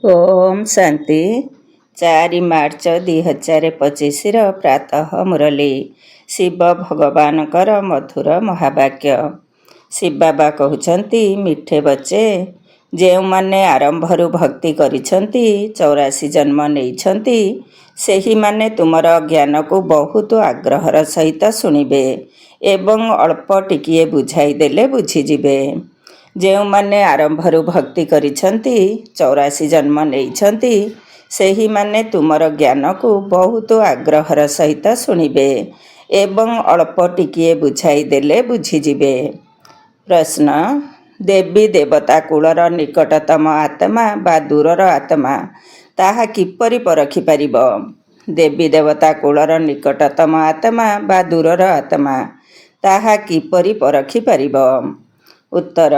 ओम शांति 4 मार्च 2025 प्रातः मुरली शिव भगवान मधुर महावाक्य। शिव बाबा कहते मिठे बच्चे जो माने आरंभरू भक्ति करिछंती 84 जन्म नैछंती सेही माने तुमर ज्ञान को बहुत आग्रहर सहित शुणिबे एवं अल्प टिकिए बुझाई देले बुझीजिबे। जो माने आरंभरू भक्ति करिछंती 84 जन्म नैछंती सेही माने तुमर ज्ञान को बहुत आग्रहर सहित शुणिबे एवं अल्प टिकिए बुझाई देले बुझीजिबे। प्रश्न देवी देवता कूलर निकटतम आत्मा बा दूरर आत्मा ताहा किपरि परखि पारिब? देवी देवता कूलर निकटतम आत्मा बा दूरर आत्मा ताहा किपरि परखि पारिब? उत्तर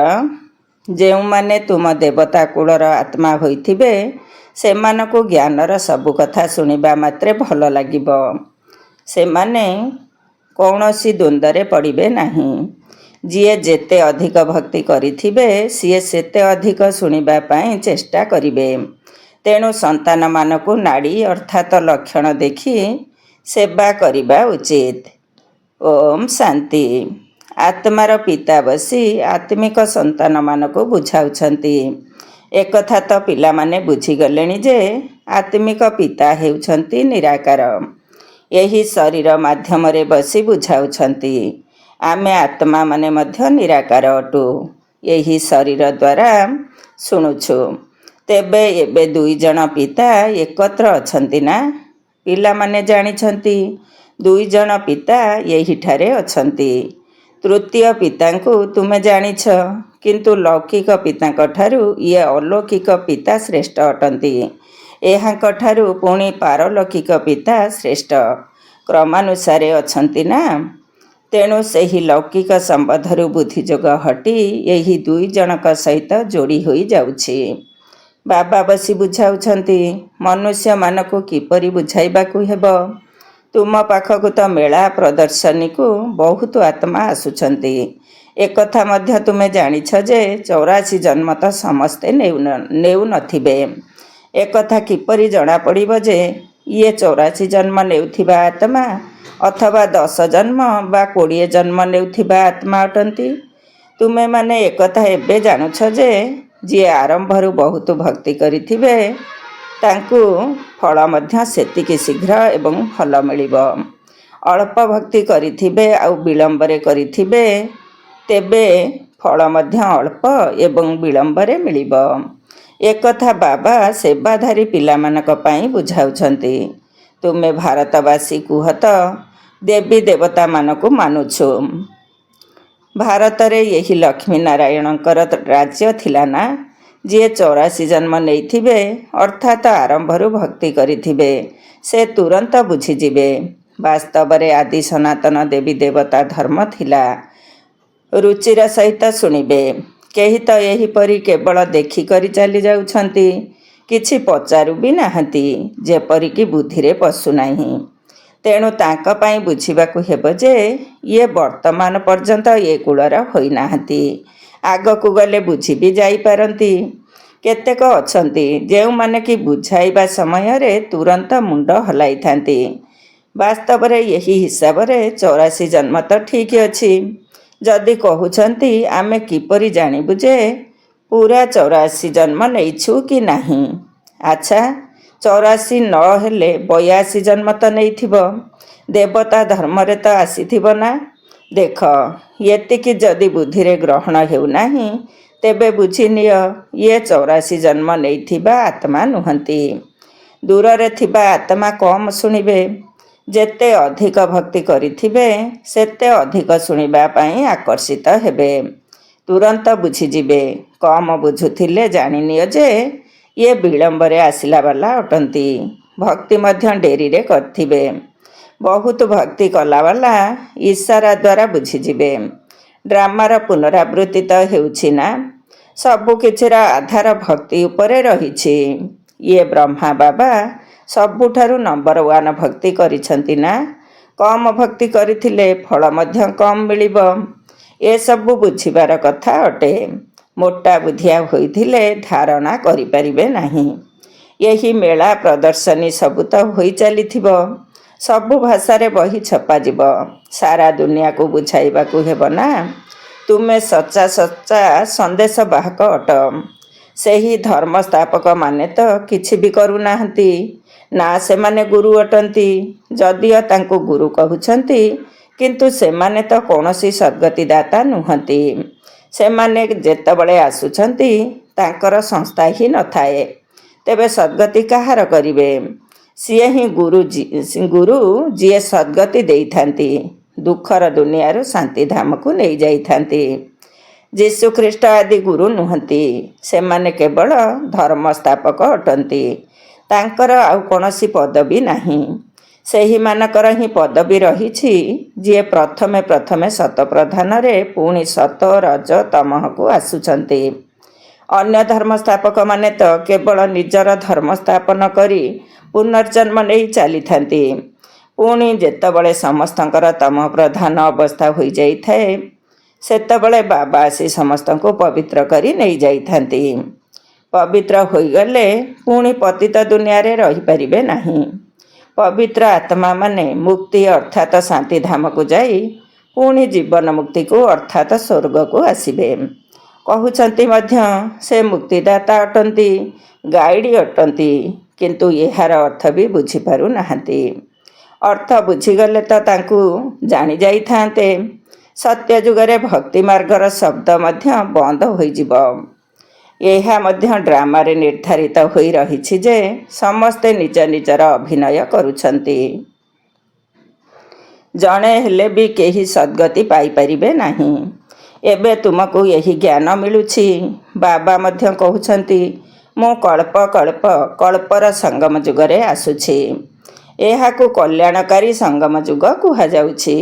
जो माने तुम देवता कूलर आत्मा होइथिबे सेमानकु ज्ञानर सबु कथा शुणिबा मात्रे भल लागिब। सेमाने कौनसी द्वंद्वरे पड़िबे नाही। जिए जेते अधिक भक्ति करिथिबे सिए सेते अधिक शुणिबा पाई चेष्टा करिबे। तेणु संतान मानकु नाड़ी अर्थात लक्षण देखि सेवा करिबा उचित। ओम शांति। आत्मार पिता बसी आत्मिक संतान मानकु बुझाउछंती। एक कथा तो पिला माने बुझीगलेनी जे आत्मिक पिता हेउछंती निराकार। यही शरीर माध्यम रे बसी बुझाउछंती आमे आत्मा माने मध्य निराकार अटु। यही शरीर द्वारा शुणुछु। तेबे एबे दुई जन पिता एकत्र अछंती ना? पिला माने जानिछंती दुई जन पिता यही ठारे अछंती। तृतीय पिता को तुमे जानिछ किंतु लौकिक पिता ठारू ये अलौकिक पिता श्रेष्ठ अटंती। एहांक ठारू पुणी पारलौकिक पिता श्रेष्ठ क्रमानुसारे अछंती ना? तेणु सही लौकिक संबंधरू बुद्धिजोग हटी यही दुई जनक सहित जोड़ी होई जाउछि। बाबा बसी बुझाउछंती मनुष्य मानकु किपरि बुझाइबाकु हेबो। तुम पाखकु तो मेला प्रदर्शनी को बहुत आत्मा आसुछंती। एक कथा मध्य तुमे जानिछ जे 84 जन्म तो समस्ते नेउ नथिबे। एक कथा किपरि जणा पड़िबो जे ये 84 जन्म नेउथिबा आत्मा अथवा 10 जन्म बा 20 जन्म नेउथिबा आत्मा अटंती। तुमे माने एक कथा एबे जानुछ जे जी आरंभरू बहुत भक्ति करिथिबे तांकु फल मध्य सेतिकी शीघ्र एवं फल मिलिब। अल्प भक्ति करिथिबे आउ विलंबरे करिथिबे तेबे फल मध्य अल्प एवं विलंबरे मिलिब। एक कथा बाबा सेवाधारी पिलामानक पाई बुझाउछंती। तुमे भारतवासी कुहत देवी देवता मानकु मानुछु। भारत रे यही लक्ष्मी नारायणकर राज्य थिला ना? जी 84 जन्म नैथिबे अर्थात आरंभरू भक्ति करिथिबे से तुरंत बुझीजिबे। वास्तव रे आदि सनातन देवी देवता धर्म थिला। रुचिर सहित शुणिबे। केही तो यही परी केवल देखि करि चली जाउछंती किछि पचारू भी नाहंती जेपरि कि बुद्धि रे पशु नाही। तेणु तांक पाई बुझिबाकु हेबो जे ये वर्तमान पर्यंत ये कूलर होई नाहंती। आगकु गले बुझी भी जाई पारंती। केतेक अछंती जेउ माने कि बुझाइबा समय रे तुरंत मुंड हलाई थांती। वास्तव रे यही हिसाब रे 84 जन्म तो ठीक अछि। जदि कहउछंती आमे किपरि जानिबु जे पूरा 84 जन्म नैछु कि नाही? अच्छा 84 न हेले 82 जन्म तो नैथिबो। देवता धर्म रे तो आसीथिबो ना? देख येतिकी जदि बुद्धि रे ग्रहण हेउ नाही तेबे बुझी नियो ये 84 जन्म नैथिबा आत्मा नुहंती। दूर रे थिबा आत्मा कम शुणिबे। जेते अधिक भक्ति करिथिबे सेते अधिक शुणिबा पाई आकर्षित हेबे। तुरंत बुझीजिबे। कम बुझुथिले जानि नियो जे ये विलंबरे आसिला वाला अटंती। भक्ति मध्य डेरी रे करथिबे। बहुत भक्ति कला वाला इशारा द्वारा बुझीजिबे। ड्रामार पुनरावृत्ति तो हेउछि ना? सबु किछिर आधार भक्ति उपरे रहिछि। ये ब्रह्मा बाबा सबुठारु नंबर 1 भक्ति करिछंती ना? कम भक्ति करिथिले फल मध्य कम मिलिब। ए सबु बुझिबार कथा अटे। मोटा बुद्धिया होइथिले धारणा करि परिबे नाही। ଏହି ମେଳା ପ୍ରଦର୍ଶନୀ ସବୁ ତ ହୋଇ ଚାଲିଥିବ। ସବୁ ଭାଷାରେ ବହି ଛପାଯିବ। ସାରା ଦୁନିଆକୁ ବୁଝାଇବାକୁ ହେବ ନା ତୁମେ ସଚ୍ଚା ସଚ୍ଚା ସନ୍ଦେଶ ବାହକ ଅଟ। ସେହି ଧର୍ମସ୍ଥାପକମାନେ ତ କିଛି ବି କରୁନାହାନ୍ତି ନା ସେମାନେ ଗୁରୁ ଅଟନ୍ତି। ଯଦିଓ ତାଙ୍କୁ ଗୁରୁ କହୁଛନ୍ତି, କିନ୍ତୁ ସେମାନେ ତ କୌଣସି ସଦ୍ଗତିଦାତା ନୁହନ୍ତି। ସେମାନେ ଯେତେବେଳେ ଆସୁଛନ୍ତି ତାଙ୍କର ସଂସ୍ଥା ହିଁ ନଥାଏ। ତେବେ ସଦ୍ଗତି କାହାର କରିବେ? ସିଏ ହିଁ ଗୁରୁ ଯିଏ ସଦ୍ଗତି ଦେଇଥାନ୍ତି, ଦୁଃଖର ଦୁନିଆରୁ ଶାନ୍ତିଧାମକୁ ନେଇଯାଇଥାନ୍ତି। ଯୀଶୁଖ୍ରୀଷ୍ଟ ଆଦି ଗୁରୁ ନୁହନ୍ତି। ସେମାନେ କେବଳ ଧର୍ମସ୍ଥାପକ ଅଟନ୍ତି। ତାଙ୍କର ଆଉ କୌଣସି ପଦବୀ ନାହିଁ। ସେହିମାନଙ୍କର ହିଁ ପଦବୀ ରହିଛି, ଯିଏ ପ୍ରଥମେ ପ୍ରଥମେ ସତପ୍ରଧାନରେ ପୁଣି ସତ ରଜ ତମଃକୁ ଆସୁଛନ୍ତି। ଅନ୍ୟ ଧର୍ମସ୍ଥାପକମାନେ ତ କେବଳ ନିଜର ଧର୍ମ ସ୍ଥାପନ କରି ପୁନର୍ଜନ୍ମ ନେଇ ଚାଲିଥାନ୍ତି। ପୁଣି ଯେତେବେଳେ ସମସ୍ତଙ୍କର ତମଃପ୍ରଧାନ ଅବସ୍ଥା ହୋଇଯାଇଥାଏ, ସେତେବେଳେ ବାବା ଆସି ସମସ୍ତଙ୍କୁ ପବିତ୍ର କରି ନେଇଯାଇଥାନ୍ତି। ପବିତ୍ର ହୋଇଗଲେ ପୁଣି ପତିତ ଦୁନିଆରେ ରହିପାରିବେ ନାହିଁ। ପବିତ୍ର ଆତ୍ମାମାନେ ମୁକ୍ତି ଅର୍ଥାତ୍ ଶାନ୍ତିଧାମକୁ ଯାଇ ପୁଣି ଜୀବନ ମୁକ୍ତିକୁ ଅର୍ଥାତ୍ ସ୍ୱର୍ଗକୁ ଆସିବେ। କହୁଛନ୍ତି ମଧ୍ୟ ସେ ମୁକ୍ତିଦାତା ଅଟନ୍ତି, ଗାଇଡ଼ ଅଟନ୍ତି, କିନ୍ତୁ ଏହାର ଅର୍ଥ ବି ବୁଝିପାରୁନାହାନ୍ତି। ଅର୍ଥ ବୁଝିଗଲେ ତ ତାଙ୍କୁ ଜାଣିଯାଇଥାନ୍ତେ। ସତ୍ୟ ଯୁଗରେ ଭକ୍ତି ମାର୍ଗର ଶବ୍ଦ ମଧ୍ୟ ବନ୍ଦ ହୋଇଯିବ। ଏହା ମଧ୍ୟ ଡ୍ରାମାରେ ନିର୍ଦ୍ଧାରିତ ହୋଇ ରହିଛି ଯେ ସମସ୍ତେ ନିଜ ନିଜର ଅଭିନୟ କରୁଛନ୍ତି। ଜଣେ ହେଲେ ବି କେହି ସଦ୍ଗତି ପାଇପାରିବେ ନାହିଁ। ଏବେ ତୁମକୁ ଏହି ଜ୍ଞାନ ମିଳୁଛି। ବାବା ମଧ୍ୟ କହୁଛନ୍ତି, ମୁଁ କଳ୍ପ କଳ୍ପ କଳ୍ପର ସଙ୍ଗମ ଯୁଗରେ ଆସୁଛି। ଏହାକୁ କଲ୍ୟାଣକାରୀ ସଙ୍ଗମ ଯୁଗ କୁହାଯାଉଛି।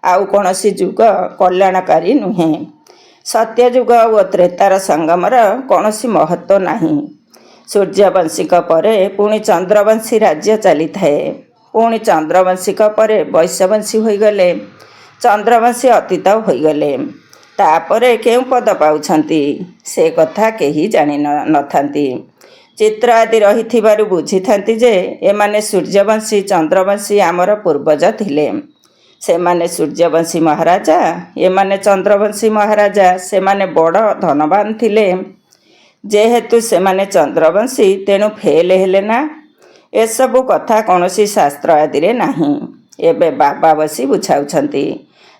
ଆଉ କୌଣସି ଯୁଗ କଲ୍ୟାଣକାରୀ ନୁହେଁ। ସତ୍ୟଯୁଗ ଓ ତ୍ରେତାର ସଙ୍ଗମର କୌଣସି ମହତ୍ତ୍ୱ ନାହିଁ। ସୂର୍ଯ୍ୟବଂଶୀଙ୍କ ପରେ ପୁଣି ଚନ୍ଦ୍ରବଂଶୀ ରାଜ୍ୟ ଚାଲିଥାଏ। ପୁଣି ଚନ୍ଦ୍ରବଂଶୀଙ୍କ ପରେ ବୈଶ୍ୟବଂଶୀ ହୋଇଗଲେ, ଚନ୍ଦ୍ରବଂଶୀ ଅତୀତ ହୋଇଗଲେ। ତାପରେ କେଉଁ ପଦ ପାଉଛନ୍ତି ସେ କଥା କେହି ଜାଣି ନଥାନ୍ତି। ଚିତ୍ର ଆଦି ରହିଥିବାରୁ ବୁଝିଥାନ୍ତି ଯେ ଏମାନେ ସୂର୍ଯ୍ୟବଂଶୀ ଚନ୍ଦ୍ରବଂଶୀ ଆମର ପୂର୍ବଜ ଥିଲେ। ସେମାନେ ସୂର୍ଯ୍ୟବଂଶୀ ମହାରାଜା, ଏମାନେ ଚନ୍ଦ୍ରବଂଶୀ ମହାରାଜା। ସେମାନେ ବଡ଼ ଧନବାନ ଥିଲେ। ଯେହେତୁ ସେମାନେ ଚନ୍ଦ୍ରବଂଶୀ, ତେଣୁ ଫେଲ ହେଲେ ନା? ଏସବୁ କଥା କୌଣସି ଶାସ୍ତ୍ର ଆଦିରେ ନାହିଁ। ଏବେ ବାବା ବସି ବୁଝାଉଛନ୍ତି।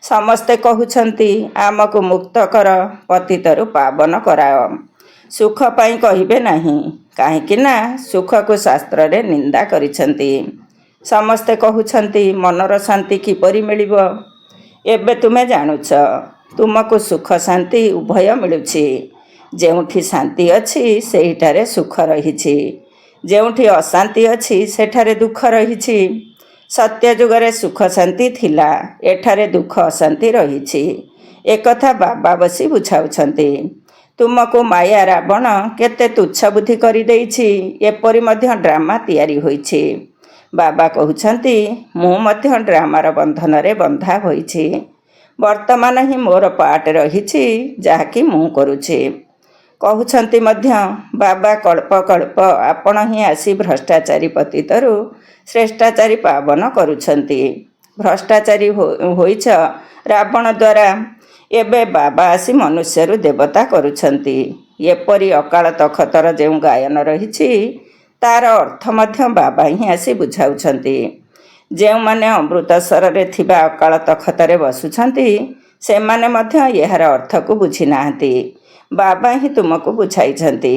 ସମସ୍ତେ କହୁଛନ୍ତି, ଆମକୁ ମୁକ୍ତ କର, ପତିତରୁ ପାବନ କରାଅ। ସୁଖ ପାଇଁ କହିବେ ନାହିଁ, କାହିଁକି ନା ସୁଖକୁ ଶାସ୍ତ୍ରରେ ନିନ୍ଦା କରିଛନ୍ତି। ସମସ୍ତେ କହୁଛନ୍ତି, ମନର ଶାନ୍ତି କିପରି ମିଳିବ? ଏବେ ତୁମେ ଜାଣୁଛ, ତୁମକୁ ସୁଖ ଶାନ୍ତି ଉଭୟ ମିଳୁଛି। ଯେଉଁଠି ଶାନ୍ତି ଅଛି ସେହିଠାରେ ସୁଖ ରହିଛି। ଯେଉଁଠି ଅଶାନ୍ତି ଅଛି ସେଠାରେ ଦୁଃଖ ରହିଛି। ସତ୍ୟ ଯୁଗରେ ସୁଖ ଶାନ୍ତି ଥିଲା, ଏଠାରେ ଦୁଃଖ ଅଶାନ୍ତି ରହିଛି। ଏକଥା ବାବା ବସି ବୁଝାଉଛନ୍ତି। ତୁମକୁ ମାୟା ରାବଣ କେତେ ତୁଚ୍ଛ ବୁଦ୍ଧି କରିଦେଇଛି, ଏପରି ମଧ୍ୟ ଡ୍ରାମା ତିଆରି ହୋଇଛି। ବାବା କହୁଛନ୍ତି, ମୁଁ ମଧ୍ୟ ଡ୍ରାମାର ବନ୍ଧନରେ ବନ୍ଧା ହୋଇଛି। ବର୍ତ୍ତମାନ ହିଁ ମୋର ପାର୍ଟ ରହିଛି, ଯାହାକି ମୁଁ କରୁଛି। କହୁଛନ୍ତି ମଧ୍ୟ, ବାବା କଳ୍ପ କଳ୍ପ ଆପଣ ହିଁ ଆସି ଭ୍ରଷ୍ଟାଚାରୀ ପତିତରୁ ଶ୍ରେଷ୍ଠାଚାରୀ ପାବନ କରୁଛନ୍ତି। ଭ୍ରଷ୍ଟାଚାରୀ ହୋଇଛ ରାବଣ ଦ୍ୱାରା। ଏବେ ବାବା ଆସି ମନୁଷ୍ୟରୁ ଦେବତା କରୁଛନ୍ତି। ଏପରି ଅକାଳ ତଖତର ଯେଉଁ ଗାୟନ ରହିଛି, ତାର ଅର୍ଥ ମଧ୍ୟ ବାବା ହିଁ ଆସି ବୁଝାଉଛନ୍ତି। ଯେଉଁମାନେ ଅମୃତସରରେ ଥିବା ଅକାଳ ତଖତରେ ବସୁଛନ୍ତି, ସେମାନେ ମଧ୍ୟ ଏହାର ଅର୍ଥକୁ ବୁଝିନାହାନ୍ତି। ବାବା ହିଁ ତୁମକୁ ବୁଝାଇଛନ୍ତି।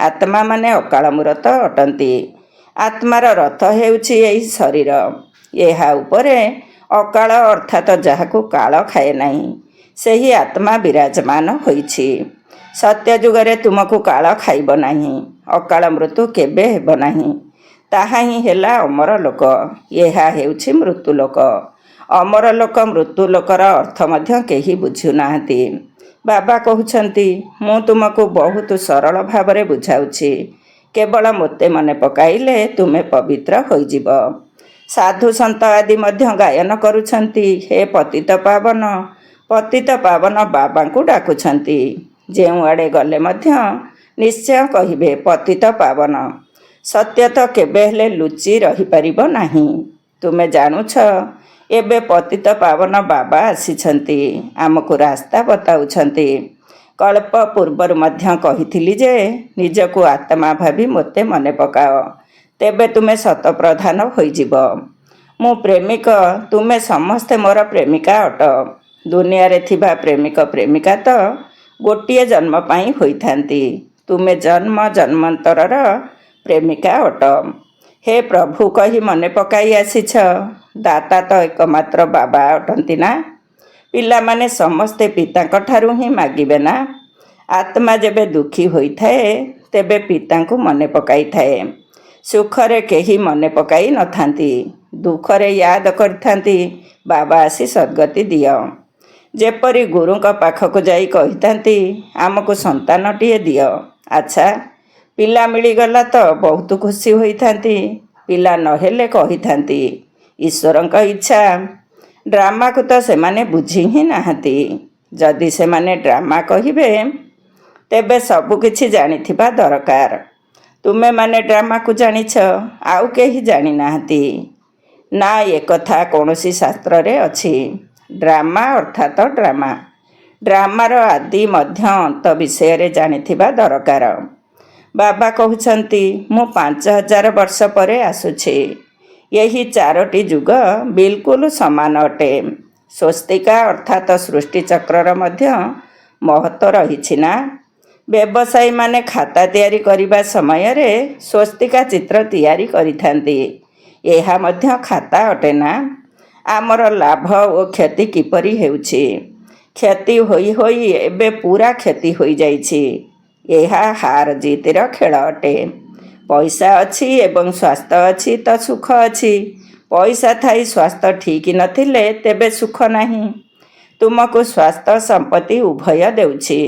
ଆତ୍ମାମାନେ ଅକାଳ ମୂରତ ଅଟନ୍ତି। ଆତ୍ମାର ରଥ ହେଉଛି ଏହି ଶରୀର। ଏହା ଉପରେ ଅକାଳ ଅର୍ଥାତ୍ ଯାହାକୁ କାଳ ଖାଏ ନାହିଁ, ସେହି ଆତ୍ମା ବିରାଜମାନ ହୋଇଛି। ସତ୍ୟ ଯୁଗରେ ତୁମକୁ କାଳ ଖାଇବ ନାହିଁ। ଅକାଳ ମୃତ୍ୟୁ କେବେ ହେବ ନାହିଁ। ତାହା ହିଁ ହେଲା ଅମର ଲୋକ। ଏହା ହେଉଛି ମୃତ୍ୟୁଲୋକ। ଅମର ଲୋକ ମୃତ୍ୟୁଲୋକର ଅର୍ଥ ମଧ୍ୟ କେହି ବୁଝୁନାହାନ୍ତି। ବାବା କହୁଛନ୍ତି, ମୁଁ ତୁମକୁ ବହୁତ ସରଳ ଭାବରେ ବୁଝାଉଛି। କେବଳ ମୋତେ ମନେ ପକାଇଲେ ତୁମେ ପବିତ୍ର ହୋଇଯିବ। ସାଧୁ ସନ୍ଥ ଆଦି ମଧ୍ୟ ଗାୟନ କରୁଛନ୍ତି, ହେ ପତିତ ପାବନ। ପତିତ ପାବନ ବାବାଙ୍କୁ ଡାକୁଛନ୍ତି। ଯେଉଁଆଡ଼େ ଗଲେ ମଧ୍ୟ ନିଶ୍ଚୟ କହିବେ ପତିତ ପାବନ। ସତ୍ୟ ତ କେବେ ହେଲେ ଲୁଚି ରହିପାରିବ ନାହିଁ। ତୁମେ ଜାଣୁଛ, ଏବେ ପତିତ ପାବନ ବାବା ଆସିଛନ୍ତି, ଆମକୁ ରାସ୍ତା ବତାଉଛନ୍ତି। କଳ୍ପ ପୂର୍ବରୁ ମଧ୍ୟ କହିଥିଲି ଯେ ନିଜକୁ ଆତ୍ମା ଭାବି ମୋତେ ମନେ ପକାଅ, ତେବେ ତୁମେ ଶତପ୍ରଧାନ ହୋଇଯିବ। ମୁଁ ପ୍ରେମିକ, ତୁମେ ସମସ୍ତେ ମୋର ପ୍ରେମିକା ଅଟ। ଦୁନିଆରେ ଥିବା ପ୍ରେମିକ ପ୍ରେମିକା ତ ଗୋଟିଏ ଜନ୍ମ ପାଇଁ ହୋଇଥାନ୍ତି। ତୁମେ ଜନ୍ମ ଜନ୍ମାନ୍ତରର ପ୍ରେମିକା ଅଟ। ହେ ପ୍ରଭୁ କହି ମନେ ପକାଇ ଆସିଛ, ଦାତା ତ ଏକମାତ୍ର ବାବା ଅଟନ୍ତି ନା? ପିଲାମାନେ ସମସ୍ତେ ପିତାଙ୍କ ଠାରୁ ହିଁ ମାଗିବେ ନା? ଆତ୍ମା ଯେବେ ଦୁଃଖୀ ହୋଇଥାଏ ତେବେ ପିତାଙ୍କୁ ମନେ ପକାଇଥାଏ। ସୁଖରେ କେହି ମନେ ପକାଇ ନଥାନ୍ତି, ଦୁଃଖରେ ୟାଦ କରିଥାନ୍ତି, ବାବା ଆସି ସଦ୍ଗତି ଦିଅ। ଯେପରି ଗୁରୁଙ୍କ ପାଖକୁ ଯାଇ କହିଥାନ୍ତି, ଆମକୁ ସନ୍ତାନଟିଏ ଦିଅ। ଆଚ୍ଛା, ପିଲା ମିଳିଗଲା ତ ବହୁତ ଖୁସି ହୋଇଥାନ୍ତି, ପିଲା ନହେଲେ କହିଥାନ୍ତି ଈଶ୍ୱରଙ୍କ ଇଚ୍ଛା। ଡ୍ରାମାକୁ ତ ସେମାନେ ବୁଝି ହିଁ ନାହାନ୍ତି। ଯଦି ସେମାନେ ଡ୍ରାମା କହିବେ ତେବେ ସବୁକିଛି ଜାଣିଥିବା ଦରକାର। ତୁମେମାନେ ଡ୍ରାମାକୁ ଜାଣିଛ, ଆଉ କେହି ଜାଣିନାହାନ୍ତି। ନା, ଏକଥା କୌଣସି ଶାସ୍ତ୍ରରେ ଅଛି। ଡ୍ରାମା ଅର୍ଥାତ୍ ଡ୍ରାମା। ଡ୍ରାମାର ଆଦି ମଧ୍ୟ ଅନ୍ତ ବିଷୟରେ ଜାଣିଥିବା ଦରକାର। ବାବା କହୁଛନ୍ତି, ମୁଁ 5000 ବର୍ଷ ପରେ ଆସୁଛି। ଏହି 4ଟି ଯୁଗ ବିଲକୁଲ ସମାନ ଅଟେ। ସ୍ୱସ୍ତିକା ଅର୍ଥାତ୍ ସୃଷ୍ଟିଚକ୍ରର ମଧ୍ୟ ମହତ୍ତ୍ୱ ରହିଛି ନା? ବ୍ୟବସାୟୀମାନେ ଖାତା ତିଆରି କରିବା ସମୟରେ ସ୍ୱସ୍ତିକା ଚିତ୍ର ତିଆରି କରିଥାନ୍ତି। ଏହା ମଧ୍ୟ ଖାତା ଅଟେ ନା? ଆମର ଲାଭ ଓ କ୍ଷତି କିପରି ହେଉଛି? କ୍ଷତି ହୋଇ ହୋଇ ଏବେ ପୁରା କ୍ଷତି ହୋଇଯାଇଛି। ଏହା ହାର ଜିତର ଖେଳ ଅଟେ। ପଇସା ଅଛି ଏବଂ ସ୍ୱାସ୍ଥ୍ୟ ଅଛି ତ ସୁଖ ଅଛି। ପଇସା ଥାଇ ସ୍ୱାସ୍ଥ୍ୟ ଠିକ୍ ନଥିଲେ ତେବେ ସୁଖ ନାହିଁ। ତୁମକୁ ସ୍ୱାସ୍ଥ୍ୟ ସମ୍ପତ୍ତି ଉଭୟ ଦେଉଛି,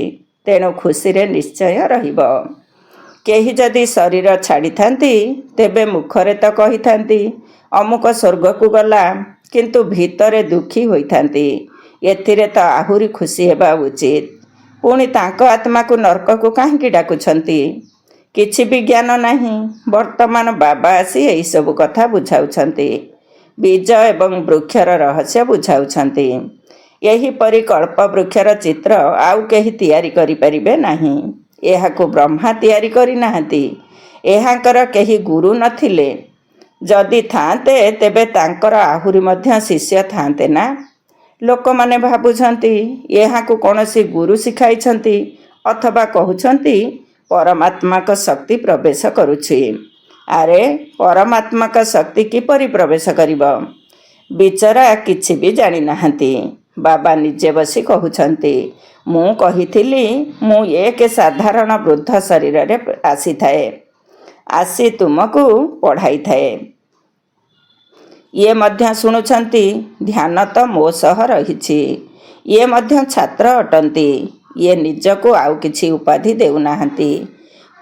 ତେଣୁ ଖୁସିରେ ନିଶ୍ଚୟ ରହିବ। କେହି ଯଦି ଶରୀର ଛାଡ଼ିଥାନ୍ତି ତେବେ ମୁଖରେ ତ କହିଥାନ୍ତି ଅମୁକ ସ୍ୱର୍ଗକୁ ଗଲା, କିନ୍ତୁ ଭିତରେ ଦୁଃଖୀ ହୋଇଥାନ୍ତି। ଏଥିରେ ତ ଆହୁରି ଖୁସି ହେବା ଉଚିତ। ପୁଣି ତାଙ୍କ ଆତ୍ମାକୁ ନର୍କକୁ କାହିଁକି ଡାକୁଛନ୍ତି? କିଛି ବି ଜ୍ଞାନ ନାହିଁ। ବର୍ତ୍ତମାନ ବାବା ଆସି ଏହିସବୁ କଥା ବୁଝାଉଛନ୍ତି। ବୀଜ ଏବଂ ବୃକ୍ଷର ରହସ୍ୟ ବୁଝାଉଛନ୍ତି। ଏହିପରି କଳ୍ପବୃକ୍ଷର ଚିତ୍ର ଆଉ କେହି ତିଆରି କରିପାରିବେ ନାହିଁ। ଏହାକୁ ବ୍ରହ୍ମା ତିଆରି କରିନାହାନ୍ତି। ଏହାଙ୍କର କେହି ଗୁରୁ ନଥିଲେ। ଯଦି ଥାନ୍ତେ ତେବେ ତାଙ୍କର ଆହୁରି ମଧ୍ୟ ଶିଷ୍ୟ ଥାନ୍ତେ ନା? ଲୋକମାନେ ଭାବୁଛନ୍ତି ଏହାକୁ କୌଣସି ଗୁରୁ ଶିଖାଇଛନ୍ତି ଅଥବା କହୁଛନ୍ତି ପରମାତ୍ମାଙ୍କ ଶକ୍ତି ପ୍ରବେଶ କରୁଛି। ଆରେ, ପରମାତ୍ମାଙ୍କ ଶକ୍ତି କିପରି ପ୍ରବେଶ କରିବ? ବିଚରା କିଛି ବି ଜାଣିନାହାନ୍ତି। ବାବା ନିଜେ ବସି କହୁଛନ୍ତି, ମୁଁ କହିଥିଲି ମୁଁ ଏକ ସାଧାରଣ ବୃଦ୍ଧ ଶରୀରରେ ଆସିଥାଏ, ଆସି ତୁମକୁ ପଢ଼ାଇଥାଏ। ଇଏ ମଧ୍ୟ ଶୁଣୁଛନ୍ତି, ଧ୍ୟାନ ତ ମୋ ସହ ରହିଛି। ଇଏ ମଧ୍ୟ ଛାତ୍ର ଅଟନ୍ତି। ଇଏ ନିଜକୁ ଆଉ କିଛି ଉପାଧି ଦେଉନାହାନ୍ତି।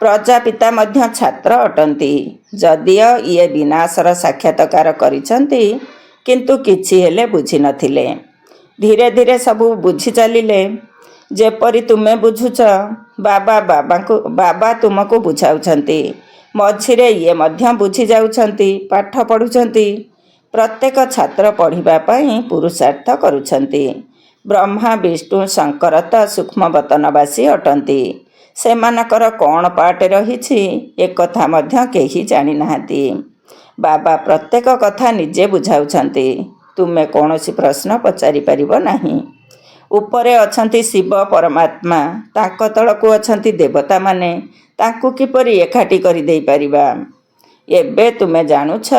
ପ୍ରଜାପିତା ମଧ୍ୟ ଛାତ୍ର ଅଟନ୍ତି। ଯଦିଓ ଇଏ ବିନାଶର ସାକ୍ଷାତକାର କରିଛନ୍ତି, କିନ୍ତୁ କିଛି ହେଲେ ବୁଝିନଥିଲେ। ଧୀରେ ଧୀରେ ସବୁ ବୁଝି ଚାଲିଲେ। ଯେପରି ତୁମେ ବୁଝୁଛ, ବାବା ତୁମକୁ ବୁଝାଉଛନ୍ତି। ମଝିରେ ଇଏ ମଧ୍ୟ ବୁଝି ଯାଉଛନ୍ତି, ପାଠ ପଢ଼ୁଛନ୍ତି। ପ୍ରତ୍ୟେକ ଛାତ୍ର ପଢ଼ିବା ପାଇଁ ପୁରୁଷାର୍ଥ କରୁଛନ୍ତି। ବ୍ରହ୍ମା, ବିଷ୍ଣୁ, ଶଙ୍କର ତ ସୂକ୍ଷ୍ମବତନବାସୀ ଅଟନ୍ତି। ସେମାନଙ୍କର କ'ଣ ପାଟ ରହିଛି ଏକଥା ମଧ୍ୟ କେହି ଜାଣିନାହାନ୍ତି। ବାବା ପ୍ରତ୍ୟେକ କଥା ନିଜେ ବୁଝାଉଛନ୍ତି। ତୁମେ କୌଣସି ପ୍ରଶ୍ନ ପଚାରିପାରିବ ନାହିଁ। ଉପରେ ଅଛନ୍ତି ଶିବ ପରମାତ୍ମା, ତାଙ୍କ ତଳକୁ ଅଛନ୍ତି ଦେବତାମାନେ। ତାଙ୍କୁ କିପରି ଏକାଠି କରିଦେଇପାରିବା? ଏବେ ତୁମେ ଜାଣୁଛ,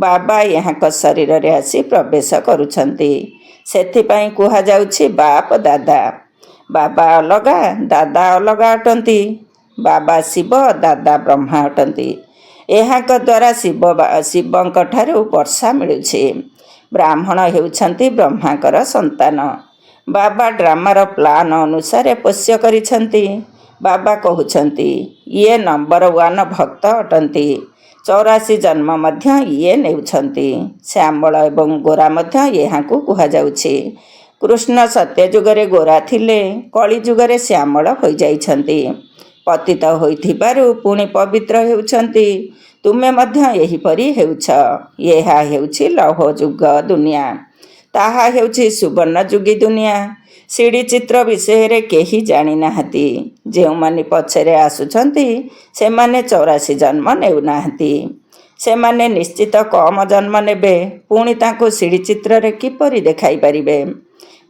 ବାବା ଏହାଙ୍କ ଶରୀରରେ ଆସି ପ୍ରବେଶ କରୁଛନ୍ତି। ସେଥିପାଇଁ କୁହାଯାଉଛି ବାପ ଦାଦା। ବାବା ଅଲଗା, ଦାଦା ଅଲଗା ଅଟନ୍ତି। ବାବା ଶିବ, ଦାଦା ବ୍ରହ୍ମା ଅଟନ୍ତି। ଏହାଙ୍କ ଦ୍ୱାରା ଶିବଙ୍କ ଠାରୁ ବର୍ଷା ମିଳୁଛି। ବ୍ରାହ୍ମଣ ହେଉଛନ୍ତି ବ୍ରହ୍ମାଙ୍କର ସନ୍ତାନ। ବାବା ଡ୍ରାମାର ପ୍ଲାନ ଅନୁସାରେ ପୋଷ୍ୟ କରିଛନ୍ତି। ବାବା କହୁଛନ୍ତି, ଇଏ ନମ୍ବର 1 ଭକ୍ତ ଅଟନ୍ତି। 84 ଜନ୍ମ ମଧ୍ୟ ଇଏ ନେଉଛନ୍ତି। ଶ୍ୟାମଳ ଏବଂ ଗୋରା ମଧ୍ୟ ଏହାଙ୍କୁ କୁହାଯାଉଛି। କୃଷ୍ଣ ସତ୍ୟ ଯୁଗରେ ଗୋରା ଥିଲେ, କଳି ଯୁଗରେ ଶ୍ୟାମଳ ହୋଇଯାଇଛନ୍ତି। ପତିତ ହୋଇଥିବାରୁ ପୁଣି ପବିତ୍ର ହେଉଛନ୍ତି। ତୁମେ ମଧ୍ୟ ଏହିପରି ହେଉଛ। ଏହା ହେଉଛି ଲୌହ ଯୁଗ ଦୁନିଆ, ତାହା ହେଉଛି ସୁବର୍ଣ୍ଣ ଯୁଗୀ ଦୁନିଆ। ସିଡ଼ି ଚିତ୍ର ବିଷୟରେ କେହି ଜାଣିନାହାନ୍ତି। ଯେଉଁମାନେ ପଛରେ ଆସୁଛନ୍ତି ସେମାନେ 84 ଜନ୍ମ ନେଉନାହାନ୍ତି। ସେମାନେ ନିଶ୍ଚିତ କମ୍ ଜନ୍ମ ନେବେ। ପୁଣି ତାଙ୍କୁ ସିଡ଼ି ଚିତ୍ରରେ କିପରି ଦେଖାଇ ପାରିବେ?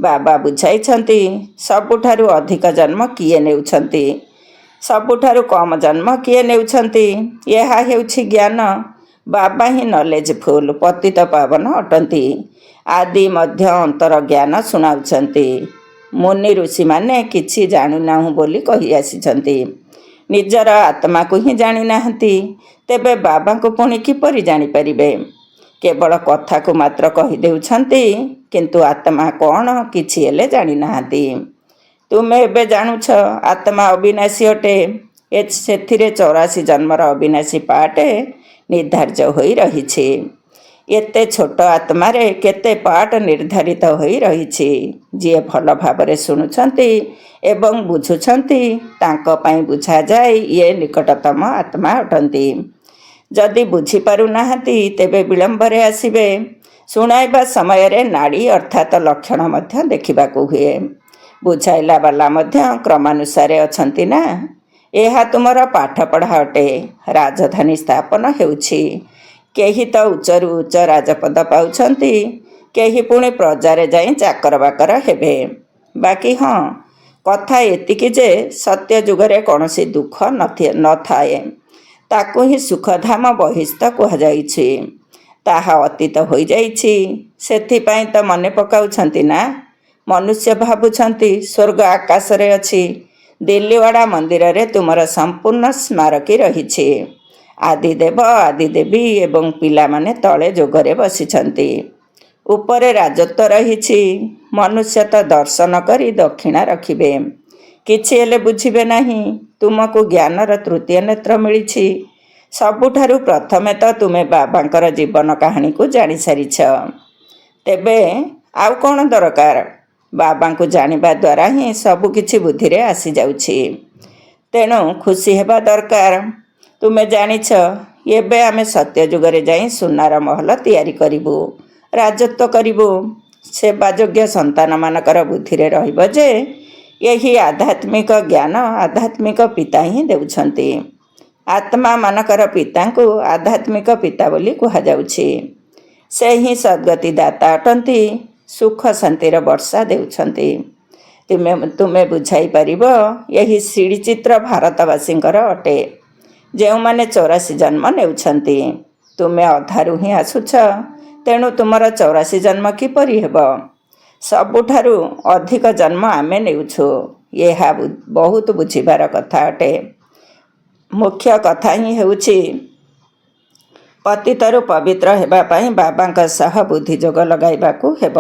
ବାବା ବୁଝାଇଛନ୍ତି, ସବୁଠାରୁ ଅଧିକ ଜନ୍ମ କିଏ ନେଉଛନ୍ତି, ସବୁଠାରୁ କମ୍ ଜନ୍ମ କିଏ ନେଉଛନ୍ତି? ଏହା ହେଉଛି ଜ୍ଞାନ। ବାବା ହିଁ ନଲେଜଫୁଲ୍, ପତିତ ପାବନ ଅଟନ୍ତି। ଆଦି ମଧ୍ୟ ଅନ୍ତର ଜ୍ଞାନ ଶୁଣାଉଛନ୍ତି। ମୁନି ଋଷିମାନେ କିଛି ଜାଣୁନାହୁଁ ବୋଲି କହି ଆସିଛନ୍ତି। ନିଜର ଆତ୍ମାକୁ ହିଁ ଜାଣିନାହାନ୍ତି। ତେବେ ବାବାଙ୍କୁ ପୁଣି କିପରି ଜାଣିପାରିବେ? କେବଳ କଥାକୁ ମାତ୍ର କହିଦେଉଛନ୍ତି, କିନ୍ତୁ ଆତ୍ମା କ'ଣ କିଛି ହେଲେ ଜାଣିନାହାନ୍ତି। ତୁମେ ଏବେ ଜାଣୁଛ ଆତ୍ମା ଅବିନାଶୀ ଅଟେ। ସେଥିରେ 84 ଜନ୍ମର ଅବିନାଶୀ ପାର୍ଟ ନିର୍ଦ୍ଧାର୍ଯ୍ୟ ହୋଇ ରହିଛି। ଏତେ ଛୋଟ ଆତ୍ମାରେ କେତେ ପାର୍ଟ ନିର୍ଦ୍ଧାରିତ ହୋଇ ରହିଛି। ଯିଏ ଭଲ ଭାବରେ ଶୁଣୁଛନ୍ତି ଏବଂ ବୁଝୁଛନ୍ତି ତାଙ୍କ ପାଇଁ ବୁଝାଯାଏ ଇଏ ନିକଟତମ ଆତ୍ମା ଅଟନ୍ତି। ଯଦି ବୁଝିପାରୁନାହାନ୍ତି ତେବେ ବିଳମ୍ବରେ ଆସିବେ। ଶୁଣାଇବା ସମୟରେ ନାଡ଼ି ଅର୍ଥାତ୍ ଲକ୍ଷଣ ମଧ୍ୟ ଦେଖିବାକୁ ହୁଏ। ବୁଝାଇଲା ବାଲା ମଧ୍ୟ କ୍ରମାନୁସାରେ ଅଛନ୍ତି ନା। ଏହା ତୁମର ପାଠପଢ଼ା ଅଟେ। ରାଜଧାନୀ ସ୍ଥାପନ ହେଉଛି। କେହି ତ ଉଚ୍ଚରୁ ଉଚ୍ଚ ରାଜପଦ ପାଉଛନ୍ତି, କେହି ପୁଣି ପ୍ରଜାରେ ଯାଇ ଚାକର ବାକର ହେବେ। ବାକି ହଁ, କଥା ଏତିକି ଯେ ସତ୍ୟ ଯୁଗରେ କୌଣସି ଦୁଃଖ ନଥାଏ। ତାକୁ ହିଁ ସୁଖଧାମ ବହିସ୍ଥ କୁହାଯାଇଛି। ତାହା ଅତୀତ ହୋଇଯାଇଛି। ସେଥିପାଇଁ ତ ମନେ ପକାଉଛନ୍ତି ନା। ମନୁଷ୍ୟ ଭାବୁଛନ୍ତି ସ୍ୱର୍ଗ ଆକାଶରେ ଅଛି। ଦିଲ୍ଲୀୱାଡ଼ା ମନ୍ଦିରରେ ତୁମର ସମ୍ପୂର୍ଣ୍ଣ ସ୍ମାରକୀ ରହିଛି। ଆଦିଦେବ ଆଦିଦେବୀ ଏବଂ ପିଲାମାନେ ତଳେ ଯୋଗରେ ବସିଛନ୍ତି। ଉପରେ ରାଜତ୍ୱ ରହିଛି। ମନୁଷ୍ୟ ତ ଦର୍ଶନ କରି ଦକ୍ଷିଣା ରଖିବେ, କିଛି ହେଲେ ବୁଝିବେ ନାହିଁ। ତୁମକୁ ଜ୍ଞାନର ତୃତୀୟ ନେତ୍ର ମିଳିଛି। ସବୁଠାରୁ ପ୍ରଥମେ ତ ତୁମେ ବାବାଙ୍କର ଜୀବନ କାହାଣୀକୁ ଜାଣିସାରିଛ। ତେବେ ଆଉ କ'ଣ ଦରକାର? ବାବାଙ୍କୁ ଜାଣିବା ଦ୍ୱାରା ହିଁ ସବୁକିଛି ବୁଦ୍ଧିରେ ଆସିଯାଉଛି। ତେଣୁ ଖୁସି ହେବା ଦରକାର। ତୁମେ ଜାଣିଛ, ଏବେ ଆମେ ସତ୍ୟ ଯୁଗରେ ଯାଇ ସୁନାର ମହଲ ତିଆରି କରିବୁ, ରାଜତ୍ୱ କରିବୁ। ସେବା ଯୋଗ୍ୟ ସନ୍ତାନମାନଙ୍କର ବୁଦ୍ଧିରେ ରହିବ ଯେ ଏହି ଆଧ୍ୟାତ୍ମିକ ଜ୍ଞାନ ଆଧ୍ୟାତ୍ମିକ ପିତା ହିଁ ଦେଉଛନ୍ତି। ଆତ୍ମାମାନଙ୍କର ପିତାଙ୍କୁ ଆଧ୍ୟାତ୍ମିକ ପିତା ବୋଲି କୁହାଯାଉଛି। ସେ ହିଁ ସଦ୍ଗତି ଦାତା ଅଟନ୍ତି। ସୁଖ ଶାନ୍ତିର ବର୍ଷା ଦେଉଛନ୍ତି। ତୁମେ ବୁଝାଇ ପାରିବ ଏହି ସିଡ଼ି ଚିତ୍ର ଭାରତବାସୀଙ୍କର ଅଟେ, ଯେଉଁମାନେ 84 ଜନ୍ମ ନେଉଛନ୍ତି। ତୁମେ ଅଧାରୁ ହିଁ ଆସୁଛ। ତେଣୁ ତୁମର 84 ଜନ୍ମ କିପରି ହେବ? ସବୁଠାରୁ ଅଧିକ ଜନ୍ମ ଆମେ ନେଉଛୁ। ଏହା ବହୁତ ବୁଝିବାର କଥା ଅଟେ। ମୁଖ୍ୟ କଥା ହିଁ ହେଉଛି ପତିତରୁ ପବିତ୍ର ହେବା ପାଇଁ ବାବାଙ୍କ ସହ ବୁଦ୍ଧିଯୋଗ ଲଗାଇବାକୁ ହେବ।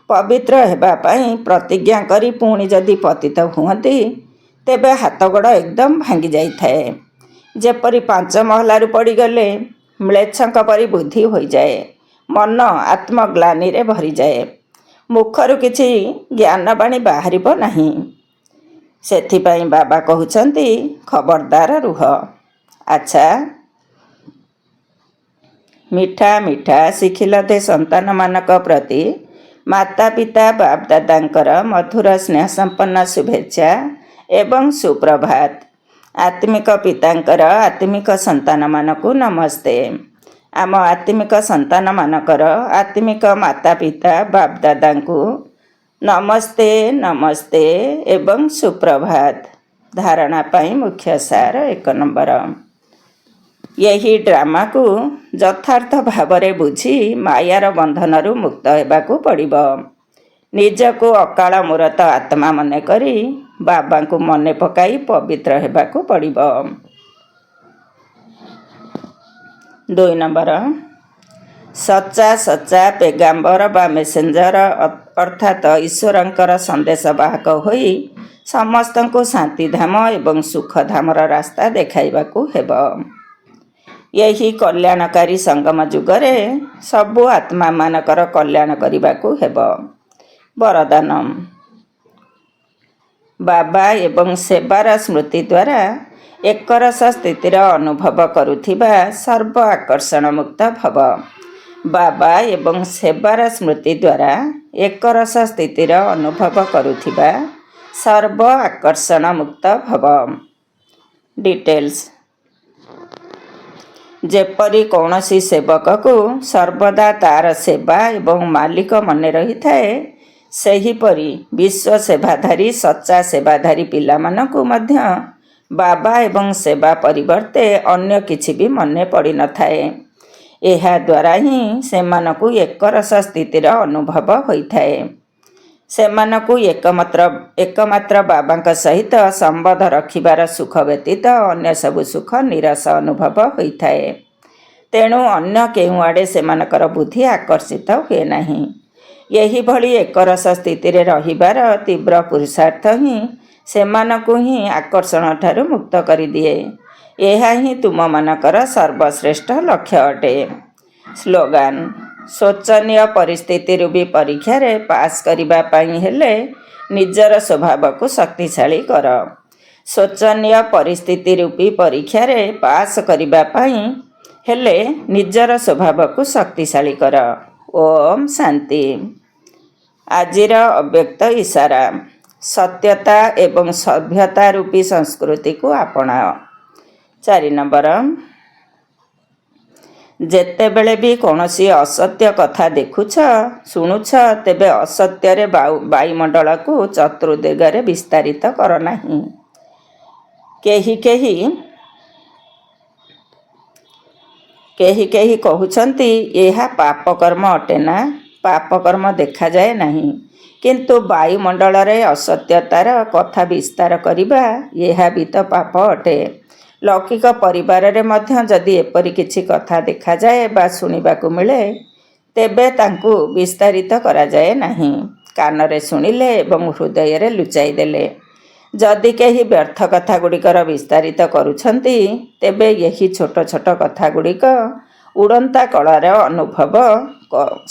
ପବିତ୍ର ହେବା ପାଇଁ ପ୍ରତିଜ୍ଞା କରି ପୁଣି ଯଦି ପତିତ ହୁଅନ୍ତି ତେବେ ହାତଗୋଡ଼ ଏକଦମ ଭାଙ୍ଗି ଯାଇଥାଏ। ଯେପରି 5 ମହଲାରୁ ପଡ଼ିଗଲେ ମ୍ଲେଚ୍ଛଙ୍କ ପରି ବୁଦ୍ଧି ହୋଇଯାଏ। ମନ ଆତ୍ମଗ୍ଲାନିରେ ଭରିଯାଏ। ମୁଖରୁ କିଛି ଜ୍ଞାନବାଣୀ ବାହାରିବ ନାହିଁ। ସେଥିପାଇଁ ବାବା କହୁଛନ୍ତି, ଖବରଦାର ରୁହ। ଆଚ୍ଛା, ମିଠା ମିଠା ଶିଖିଲଧେ ସନ୍ତାନମାନଙ୍କ ପ୍ରତି ମାତା ପିତା ବାପଦାଦାଙ୍କର ମଧୁର ସ୍ନେହ ସମ୍ପନ୍ନ ଶୁଭେଚ୍ଛା ଏବଂ ସୁପ୍ରଭାତ। ଆତ୍ମିକ ପିତାଙ୍କର ଆତ୍ମିକ ସନ୍ତାନମାନଙ୍କୁ ନମସ୍ତେ। ଆମ ଆତ୍ମିକ ସନ୍ତାନମାନଙ୍କର ଆତ୍ମିକ ମାତା ପିତା ବାପଦାଦାଙ୍କୁ ନମସ୍ତେ ନମସ୍ତେ ଏବଂ ସୁପ୍ରଭାତ। ଧାରଣା ପାଇଁ ମୁଖ୍ୟ ସାର 1 ନମ୍ବର। ଏହି ଡ୍ରାମାକୁ ଯଥାର୍ଥ ଭାବରେ ବୁଝି ମାୟାର ବନ୍ଧନରୁ ମୁକ୍ତ ହେବାକୁ ପଡ଼ିବ। ନିଜକୁ ଅକାଳ ମୂରତ ଆତ୍ମା ମନେକରି ବାବାଙ୍କୁ ମନେ ପକାଇ ପବିତ୍ର ହେବାକୁ ପଡ଼ିବ। 2 ନମ୍ବର, ସଚ୍ଚା ପେଗାମ୍ବର ବା ମେସେଞ୍ଜର ଅର୍ଥାତ୍ ଈଶ୍ୱରଙ୍କର ସନ୍ଦେଶବାହକ ହୋଇ ସମସ୍ତଙ୍କୁ ଶାନ୍ତିଧାମ ଏବଂ ସୁଖଧାମର ରାସ୍ତା ଦେଖାଇବାକୁ ହେବ। ଏହି କଲ୍ୟାଣକାରୀ ସଙ୍ଗମ ଯୁଗରେ ସବୁ ଆତ୍ମାମାନଙ୍କର କଲ୍ୟାଣ କରିବାକୁ ହେବ। ବରଦାନ। ବାବା ଏବଂ ସେବାର ସ୍ମୃତି ଦ୍ୱାରା ଏକରସ ସ୍ଥିତିର ଅନୁଭବ କରୁଥିବା ସର୍ବ ଆକର୍ଷଣ ମୁକ୍ତ ଭବ। ବାବା ଏବଂ ସେବାର ସ୍ମୃତି ଦ୍ୱାରା ଏକରସ ସ୍ଥିତିର ଅନୁଭବ କରୁଥିବା ସର୍ବ ଆକର୍ଷଣ ମୁକ୍ତ ଭବ। ଡିଟେଲ୍ସ। ଯେପରି କୌଣସି ସେବକକୁ ସର୍ବଦା ତାର ସେବା ଏବଂ ମାଲିକ ମନେ ରହିଥାଏ, ସେହିପରି ବିଶ୍ୱ ସେବାଧାରୀ ସଚ୍ଚା ସେବାଧାରୀ ପିଲାମାନଙ୍କୁ ମଧ୍ୟ ବାବା ଏବଂ ସେବା ପରିବର୍ତ୍ତେ ଅନ୍ୟ କିଛି ବି ମନେ ପଡ଼ିନଥାଏ। ଏହାଦ୍ୱାରା ହିଁ ସେମାନଙ୍କୁ ଏକରସ ସ୍ଥିତିର ଅନୁଭବ ହୋଇଥାଏ। ସେମାନଙ୍କୁ ଏକମାତ୍ର ବାବାଙ୍କ ସହିତ ସମ୍ବନ୍ଧ ରଖିବାର ସୁଖ ବ୍ୟତୀତ ଅନ୍ୟ ସବୁ ସୁଖ ନିରସ ଅନୁଭବ ହୋଇଥାଏ। ତେଣୁ ଅନ୍ୟ କେଉଁଆଡ଼େ ସେମାନଙ୍କର ବୁଦ୍ଧି ଆକର୍ଷିତ ହୁଏ ନାହିଁ। ଏହିଭଳି ଏକରସ ସ୍ଥିତିରେ ରହିବାର ତୀବ୍ର ପୁରୁଷାର୍ଥ ହିଁ ସେମାନଙ୍କୁ ହିଁ ଆକର୍ଷଣଠାରୁ ମୁକ୍ତ କରିଦିଏ। ଏହା ହିଁ ତୁମମାନଙ୍କର ସର୍ବଶ୍ରେଷ୍ଠ ଲକ୍ଷ୍ୟ ଅଟେ। ସ୍ଲୋଗାନ। ଶୋଚନୀୟ ପରିସ୍ଥିତିରୁ ବି ପରୀକ୍ଷାରେ ପାସ୍ କରିବା ପାଇଁ ହେଲେ ନିଜର ସ୍ୱଭାବକୁ ଶକ୍ତିଶାଳୀ କର। ଶୋଚନୀୟ ପରିସ୍ଥିତି ରୂପୀ ପରୀକ୍ଷାରେ ପାସ୍ କରିବା ପାଇଁ ହେଲେ ନିଜର ସ୍ୱଭାବକୁ ଶକ୍ତିଶାଳୀ କର। ଓମ୍ ଶାନ୍ତି। ଆଜିର ଅବ୍ୟକ୍ତ ଇସାରା। ସତ୍ୟତା ଏବଂ ସଭ୍ୟତା ରୂପୀ ସଂସ୍କୃତିକୁ ଆପଣାଅ। 4 ନମ୍ବର। ଯେତେବେଳେ ବି କୌଣସି ଅସତ୍ୟ କଥା ଦେଖୁଛ, ଶୁଣୁଛ, ତେବେ ଅସତ୍ୟରେ ବାୟୁମଣ୍ଡଳକୁ ଚତୁର୍ଦିଗରେ ବିସ୍ତାରିତ କର ନାହିଁ। କେହି କହୁଛନ୍ତି ଏହା ପାପକର୍ମ ଅଟେ ନା? ପାପକର୍ମ ଦେଖାଯାଏ ନାହିଁ, କିନ୍ତୁ ବାୟୁମଣ୍ଡଳରେ ଅସତ୍ୟତାର କଥା ବିସ୍ତାର କରିବା ଏହା ବି ତ ପାପ ଅଟେ। ଲୌକିକ ପରିବାରରେ ମଧ୍ୟ ଯଦି ଏପରି କିଛି କଥା ଦେଖାଯାଏ ବା ଶୁଣିବାକୁ ମିଳେ, ତେବେ ତାଙ୍କୁ ବିସ୍ତାରିତ କରାଯାଏ ନାହିଁ। କାନରେ ଶୁଣିଲେ ଏବଂ ହୃଦୟରେ ଲୁଚାଇ ଦେଲେ। ଯଦି କେହି ବ୍ୟର୍ଥ କଥାଗୁଡ଼ିକର ବିସ୍ତାରିତ କରୁଛନ୍ତି, ତେବେ ଏହି ଛୋଟ ଛୋଟ କଥାଗୁଡ଼ିକ ଉଡ଼ନ୍ତା କଳାର ଅନୁଭବ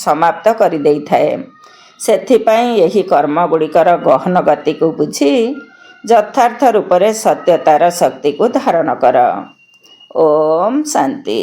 ସମାପ୍ତ କରିଦେଇଥାଏ। ସେଥିପାଇଁ ଏହି କର୍ମଗୁଡ଼ିକର ଗହନ ଗତିକୁ ବୁଝି ଯଥାର୍ଥ ରୂପରେ ସତ୍ୟତାର ଶକ୍ତିକୁ ଧାରଣ କର। ଓମ୍ ଶାନ୍ତି।